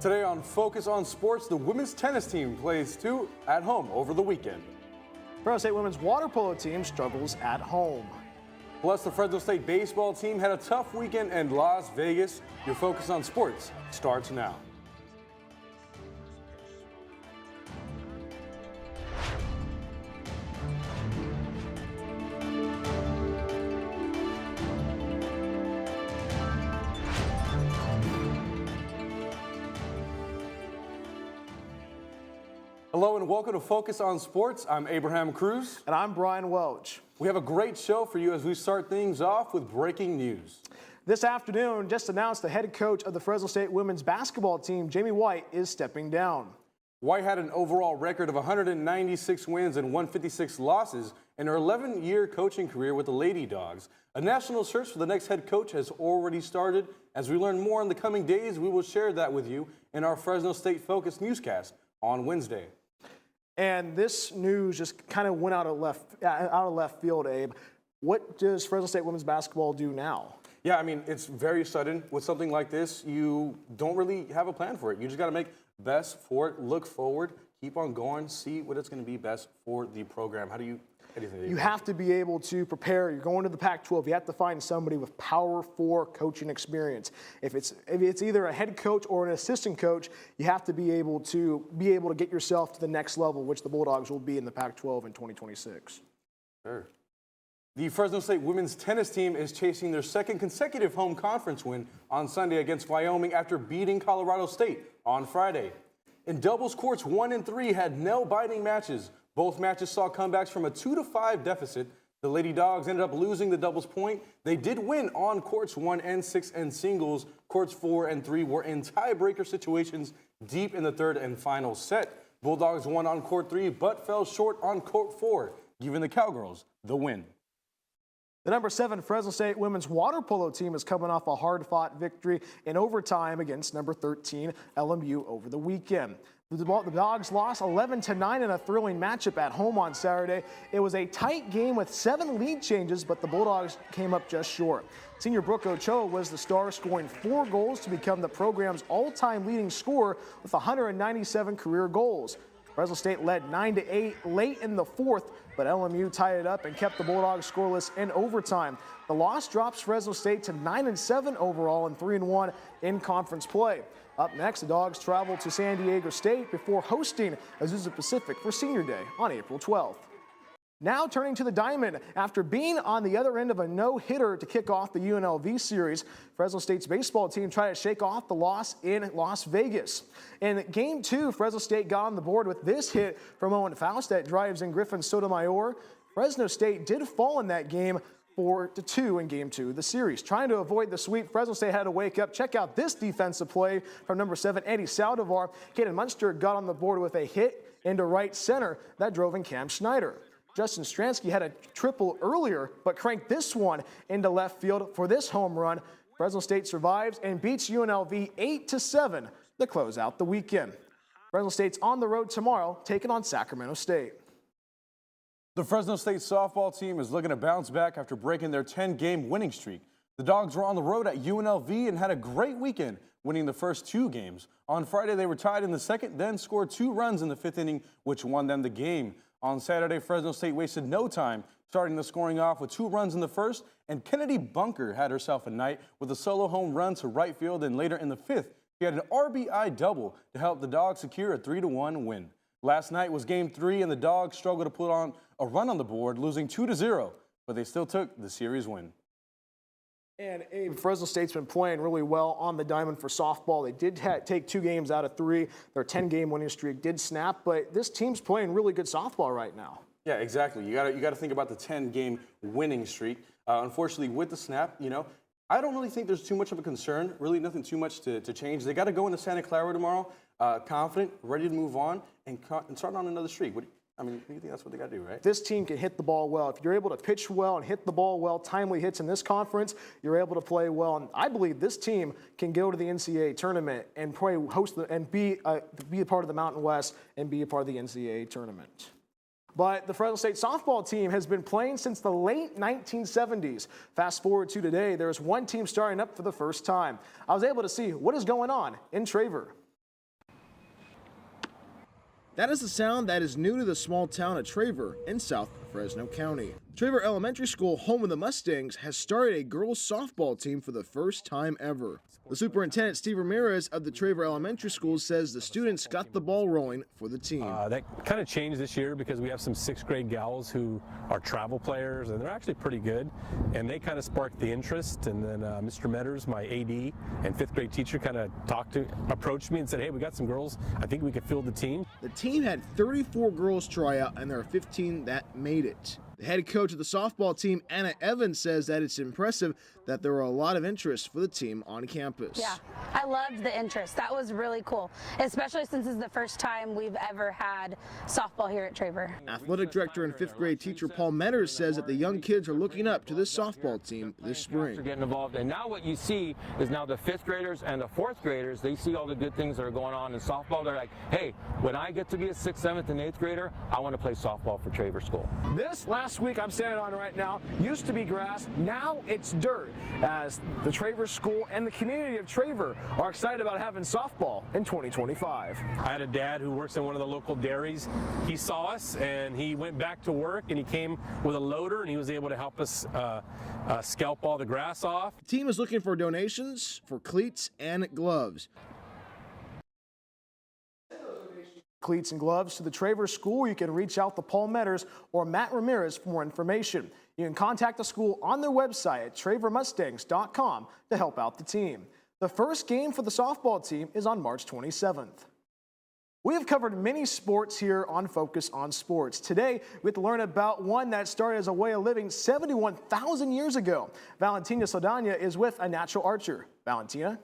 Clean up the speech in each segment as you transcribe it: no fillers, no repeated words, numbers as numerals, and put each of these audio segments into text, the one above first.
Today on Focus on Sports, the women's tennis team plays two at home over the weekend. Fresno State women's water polo team struggles at home. Plus, the Fresno State baseball team had a tough weekend in Las Vegas. Your Focus on Sports starts now. Hello and welcome to Focus on Sports. I'm Abraham Cruz. And I'm Brian Welch. We have a great show for you as we start things off with breaking news. This afternoon, just announced the head coach of the Fresno State women's basketball team, Jamie White, is stepping down. White had an overall record of 196 wins and 156 losses in her 11-year coaching career with the Lady Dogs. A national search for the next head coach has already started. As we learn more in the coming days, we will share that with you in our Fresno State Focus newscast on Wednesday. And this news just kind of went out of left field, Abe. What does Fresno State women's basketball do now? Yeah, I mean, it's very sudden. With something like this, you don't really have a plan for it. You just got to make best for it, look forward, keep on going, see what it's going to be best for the program. How do you think? You have to be able to prepare. You're going to the Pac-12. You have to find somebody with Power 4 coaching experience. If it's either a head coach or an assistant coach, you have to be able to get yourself to the next level, which the Bulldogs will be in the Pac-12 in 2026. Sure. The Fresno State women's tennis team is chasing their second consecutive home conference win on Sunday against Wyoming after beating Colorado State on Friday. In doubles, courts 1 and 3 had nail-biting matches. Both matches saw comebacks from a 2-5 deficit. The Lady Dogs ended up losing the doubles point. They did win on courts 1 and 6 and singles. Courts 4 and 3 were in tiebreaker situations deep in the third and final set. Bulldogs won on court 3 but fell short on court 4, giving the Cowgirls the win. The number 7 Fresno State women's water polo team is coming off a hard-fought victory in overtime against number 13 LMU over the weekend. The Dogs lost 11-9 in a thrilling matchup at home on Saturday. It was a tight game with 7 lead changes, but the Bulldogs came up just short. Senior Brooke Ochoa was the star, scoring 4 goals to become the program's all-time leading scorer with 197 career goals. Fresno State led 9-8 late in the fourth, but LMU tied it up and kept the Bulldogs scoreless in overtime. The loss drops Fresno State to 9-7 overall and 3-1 in conference play. Up next, the Dogs travel to San Diego State before hosting Azusa Pacific for Senior Day on April 12th. Now turning to the diamond, after being on the other end of a no-hitter to kick off the UNLV series, Fresno State's baseball team tried to shake off the loss in Las Vegas. In Game 2, Fresno State got on the board with this hit from Owen Faust that drives in Griffin Sotomayor. Fresno State did fall in that game 4-2 in Game 2 of the series. Trying to avoid the sweep, Fresno State had to wake up. Check out this defensive play from number 7, Eddie Saldivar. Kaden Munster got on the board with a hit into right center that drove in Cam Schneider. Justin Stransky had a triple earlier, but cranked this one into left field for this home run. Fresno State survives and beats UNLV 8-7 to close out the weekend. Fresno State's on the road tomorrow, taking on Sacramento State. The Fresno State softball team is looking to bounce back after breaking their 10-game winning streak. The Dogs were on the road at UNLV and had a great weekend, winning the first 2 games. On Friday, they were tied in the second, then scored 2 runs in the 5th inning, which won them the game. On Saturday, Fresno State wasted no time, starting the scoring off with 2 runs in the first, and Kennedy Bunker had herself a night with a solo home run to right field, and later in the 5th, she had an RBI double to help the Dogs secure a 3-1 win. Last night was Game 3, and the Dogs struggled to put on a run on the board, losing 2-0, but they still took the series win. And Abe, Fresno State's been playing really well on the diamond for softball. They did take 2 games out of 3. Their 10-game winning streak did snap, but this team's playing really good softball right now. Yeah, exactly. You got to think about the 10-game winning streak. Unfortunately, with the snap, I don't really think there's too much of a concern. Really, nothing too much to change. They got to go into Santa Clara tomorrow, confident, ready to move on, and start on another streak. You think that's what they got to do, right? This team can hit the ball well. If you're able to pitch well and hit the ball well, timely hits in this conference, you're able to play well. And I believe this team can go to the NCAA tournament and be a part of the Mountain West and be a part of the NCAA tournament. But the Fresno State softball team has been playing since the late 1970s. Fast forward to today, there's one team starting up for the first time. I was able to see what is going on in Traver. That is the sound that is new to the small town of Traver in South Fresno County. Traver Elementary School, home of the Mustangs, has started a girls softball team for the first time ever. The superintendent, Steve Ramirez of the Traver Elementary School, says the students got the ball rolling for the team. That kind of changed this year because we have some 6th grade gals who are travel players, and they're actually pretty good, and they kind of sparked the interest. And then Mr. Metters, my AD and 5th grade teacher, kind of approached me and said, hey, we got some girls, I think we could field the team. The team had 34 girls try out, and there are 15 that made it. The head coach of the softball team, Anna Evans, says that it's impressive that there were a lot of interest for the team on campus. Yeah, I loved the interest. That was really cool, especially since it's the first time we've ever had softball here at Traver. Athletic director and 5th grade teacher Paul Metters says that the young kids are looking up to this softball team this spring. They're getting involved, and now what you see is now the 5th graders and the 4th graders, they see all the good things that are going on in softball. They're like, hey, when I get to be a 6th, 7th, and 8th grader, I want to play softball for Traver School. This last week I'm standing on right now used to be grass, now it's dirt, as the Traver School and the community of Traver are excited about having softball in 2025. I had a dad who works in one of the local dairies. He saw us and he went back to work and he came with a loader and he was able to help us scalp all the grass off. The team is looking for donations for cleats and gloves. Cleats and gloves to the Traver School. You can reach out to Paul Metters or Matt Ramirez for more information. You can contact the school on their website at travermustangs.com to help out the team. The first game for the softball team is on March 27th. We have covered many sports here on Focus on Sports. Today, we get to learn about one that started as a way of living 71,000 years ago. Valentina Saldana is with a natural archer. Valentina?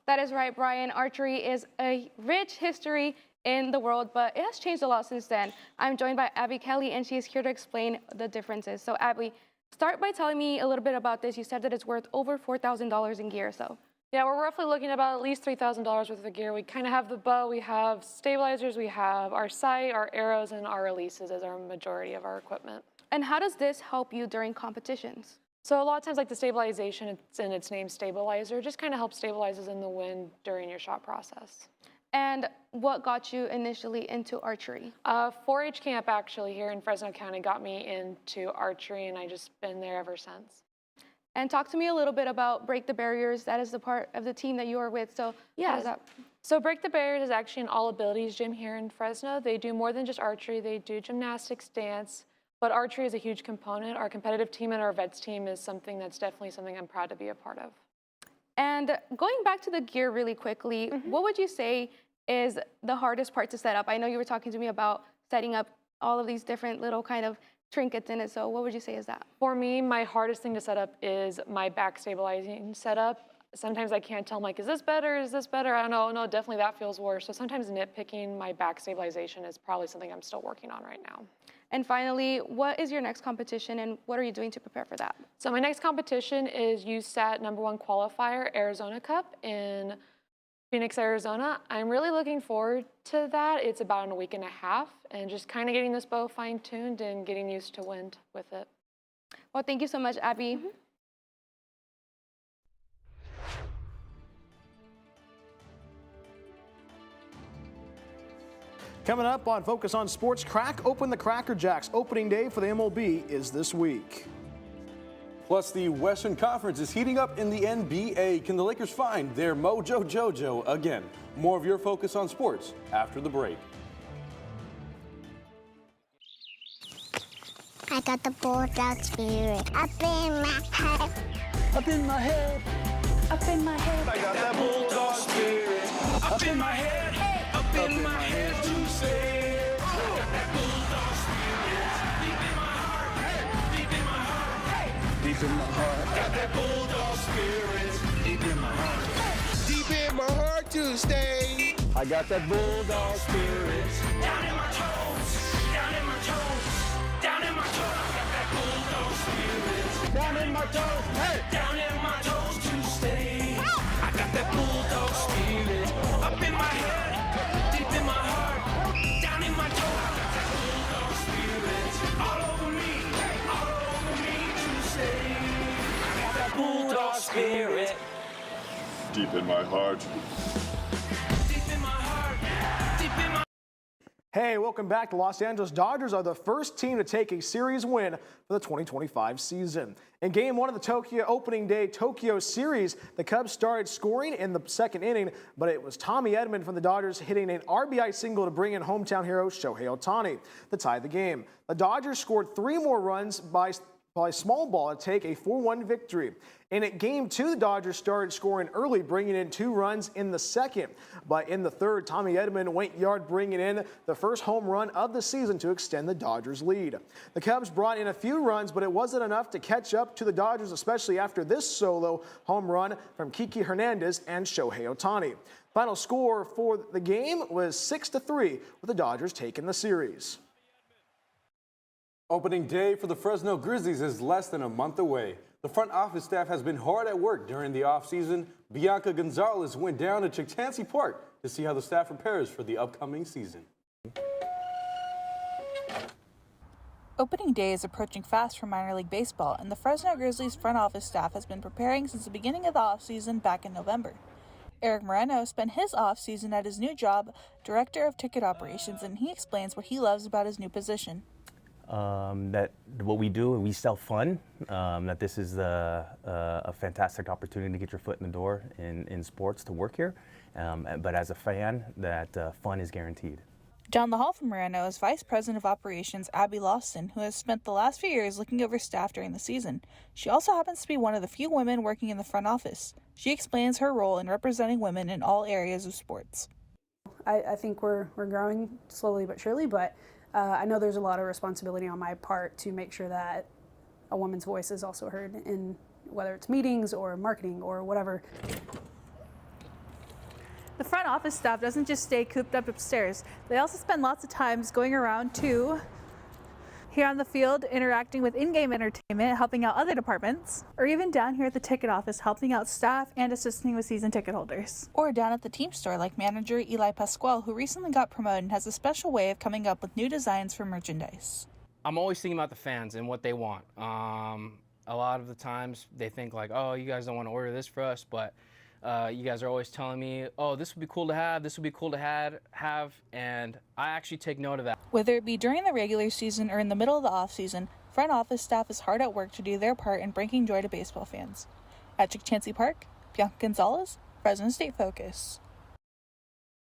That is right, Brian. Archery is a rich history in the world, but it has changed a lot since then. I'm joined by Abby Kelly, and she is here to explain the differences. So Abby, start by telling me a little bit about this. You said that it's worth over $4,000 in gear, so. Yeah, we're roughly looking at about at least $3,000 worth of gear. We kind of have the bow, we have stabilizers, we have our sight, our arrows, and our releases as our majority of our equipment. And how does this help you during competitions? So a lot of times, like the stabilization, it's in its name, stabilizer, just kind of helps stabilizes in the wind during your shot process. And what got you initially into archery? 4-H camp actually here in Fresno County got me into archery, and I just been there ever since. And talk to me a little bit about Break the Barriers. That is the part of the team that you are with. So yeah, so Break the Barriers is actually an all-abilities gym here in Fresno. They do more than just archery. They do gymnastics, dance, but archery is a huge component. Our competitive team and our vets team is something that's definitely something I'm proud to be a part of. And going back to the gear really quickly, what would you say is the hardest part to set up? I know you were talking to me about setting up all of these different little kind of trinkets in it, so what would you say is that? For me, my hardest thing to set up is my back stabilizing setup. Sometimes I can't tell, I'm like, is this better, is this better? I don't know, no, definitely that feels worse. So sometimes nitpicking my back stabilization is probably something I'm still working on right now. And finally, what is your next competition and what are you doing to prepare for that? So my next competition is USAT #1 qualifier, Arizona Cup in Phoenix, Arizona. I'm really looking forward to that. It's about in a week and a half, and just kind of getting this bow fine-tuned and getting used to wind with it. Well, thank you so much, Abby. Coming up on Focus on Sports, crack open the Cracker Jacks. Opening day for the MLB is this week. Plus, the Western Conference is heating up in the NBA. Can the Lakers find their Mojo Jojo again? More of your Focus on Sports after the break. I got the bulldog spirit up in my head. Up in my head. Up in my head. I got that bulldog spirit up in my head. Up in my head to say. I got that bulldog spirit deep in my heart. Deep in my heart. Deep in my heart. I got that bulldog spirit deep in my heart. Deep in my heart to stay. I got that bulldog spirit. Down in my toes. Down in my toes. Down in my toes. I got that bulldog spirit. Down in my toes. Hey. Down in my toes to stay. I got that bulldog spirit up in my head, deep in my heart, down in my toes. I got that bulldog spirit all over me to stay. I got that bulldog spirit deep in my heart. Deep in my heart, deep in my Hey, welcome back. The Los Angeles Dodgers are the first team to take a series win for the 2025 season. In Game 1 of the Tokyo opening day Tokyo series, the Cubs started scoring in the second inning, but it was Tommy Edman from the Dodgers hitting an RBI single to bring in hometown hero Shohei Ohtani to tie the game. The Dodgers scored 3 more runs by small ball to take a 4-1 victory. And at Game 2, the Dodgers started scoring early, bringing in 2 runs in the second. But in the third, Tommy Edman went yard, bringing in the first home run of the season to extend the Dodgers' lead. The Cubs brought in a few runs, but it wasn't enough to catch up to the Dodgers, especially after this solo home run from Kiki Hernandez and Shohei Ohtani. Final score for the game was 6-3, with the Dodgers taking the series. Opening day for the Fresno Grizzlies is less than a month away. The front office staff has been hard at work during the offseason. Bianca Gonzalez went down to Chicktansy Park to see how the staff prepares for the upcoming season. Opening day is approaching fast for minor league baseball, and the Fresno Grizzlies front office staff has been preparing since the beginning of the offseason back in November. Eric Moreno spent his offseason at his new job, Director of Ticket Operations, and he explains what he loves about his new position. That what we do, we sell fun, that this is a fantastic opportunity to get your foot in the door in sports to work here, but as a fan, that fun is guaranteed. Down the hall from Moreno is Vice President of Operations Abby Lawson, who has spent the last few years looking over staff during the season. She also happens to be one of the few women working in the front office. She explains her role in representing women in all areas of sports. I think we're growing slowly but surely, but I know there's a lot of responsibility on my part to make sure that a woman's voice is also heard in whether it's meetings or marketing or whatever. The front office staff doesn't just stay cooped up upstairs. They also spend lots of times going around too, here on the field, interacting with in-game entertainment, helping out other departments, or even down here at the ticket office, helping out staff and assisting with season ticket holders. Or down at the team store like manager Eli Pasquale, who recently got promoted and has a special way of coming up with new designs for merchandise. I'm always thinking about the fans and what they want. A lot of the times they think like, oh, you guys don't want to order this for us, but you guys are always telling me, oh, this would be cool to have, this would be cool to have, and I actually take note of that. Whether it be during the regular season or in the middle of the off-season, front office staff is hard at work to do their part in bringing joy to baseball fans. At Chicktansy Park, Bianca Gonzalez, Fresno State Focus.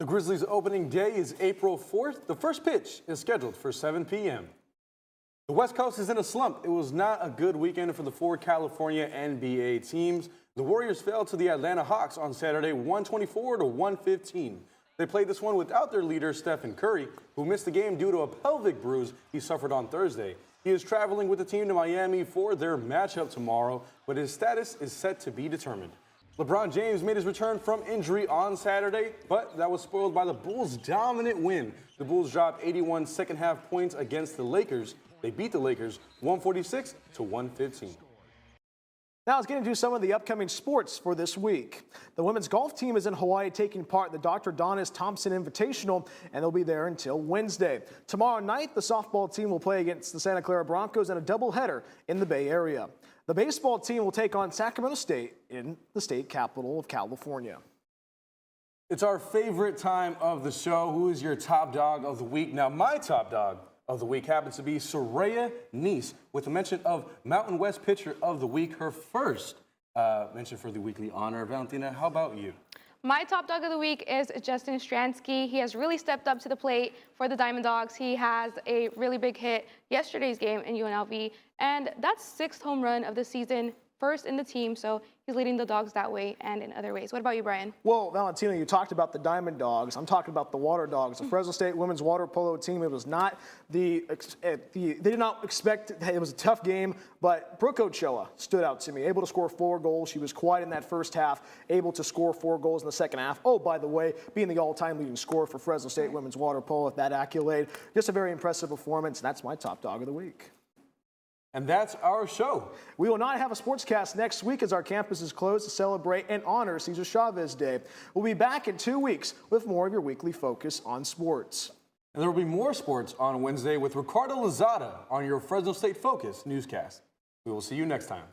The Grizzlies' opening day is April 4th. The first pitch is scheduled for 7 p.m. The West Coast is in a slump. It was not a good weekend for the 4 California NBA teams. The Warriors fell to the Atlanta Hawks on Saturday, 124-115. They played this one without their leader, Stephen Curry, who missed the game due to a pelvic bruise he suffered on Thursday. He is traveling with the team to Miami for their matchup tomorrow, but his status is set to be determined. LeBron James made his return from injury on Saturday, but that was spoiled by the Bulls' dominant win. The Bulls dropped 81 second-half points against the Lakers. They beat the Lakers 146-115. Now let's get into some of the upcoming sports for this week. The women's golf team is in Hawaii taking part in the Dr. Donis Thompson Invitational, and they'll be there until Wednesday. Tomorrow night, the softball team will play against the Santa Clara Broncos in a doubleheader in the Bay Area. The baseball team will take on Sacramento State in the state capital of California. It's our favorite time of the show. Who is your top dog of the week? Now, my top dog of the week happens to be Soraya Neese, with a mention of Mountain West Pitcher of the Week, her first mention for the weekly honor. Valentina, how about you? My top dog of the week is Justin Stransky. He has really stepped up to the plate for the Diamond Dogs. He has a really big hit yesterday's game in UNLV, and that's 6th home run of the season, first in the team, so he's leading the Dogs that way and in other ways. What about you, Brian? Well, Valentina, you talked about the Diamond Dogs. I'm talking about the Water Dogs. The Fresno State women's water polo team, it was not they did not expect, it was a tough game, but Brooke Ochoa stood out to me, able to score 4 goals. She was quiet in that first half, able to score 4 goals in the second half. Oh, by the way, being the all-time leading scorer for Fresno State women's water polo, that accolade. Just a very impressive performance. That's my top dog of the week. And that's our show. We will not have a sportscast next week as our campus is closed to celebrate and honor Cesar Chavez Day. We'll be back in 2 weeks with more of your weekly focus on sports. And there will be more sports on Wednesday with Ricardo Lozada on your Fresno State Focus newscast. We will see you next time.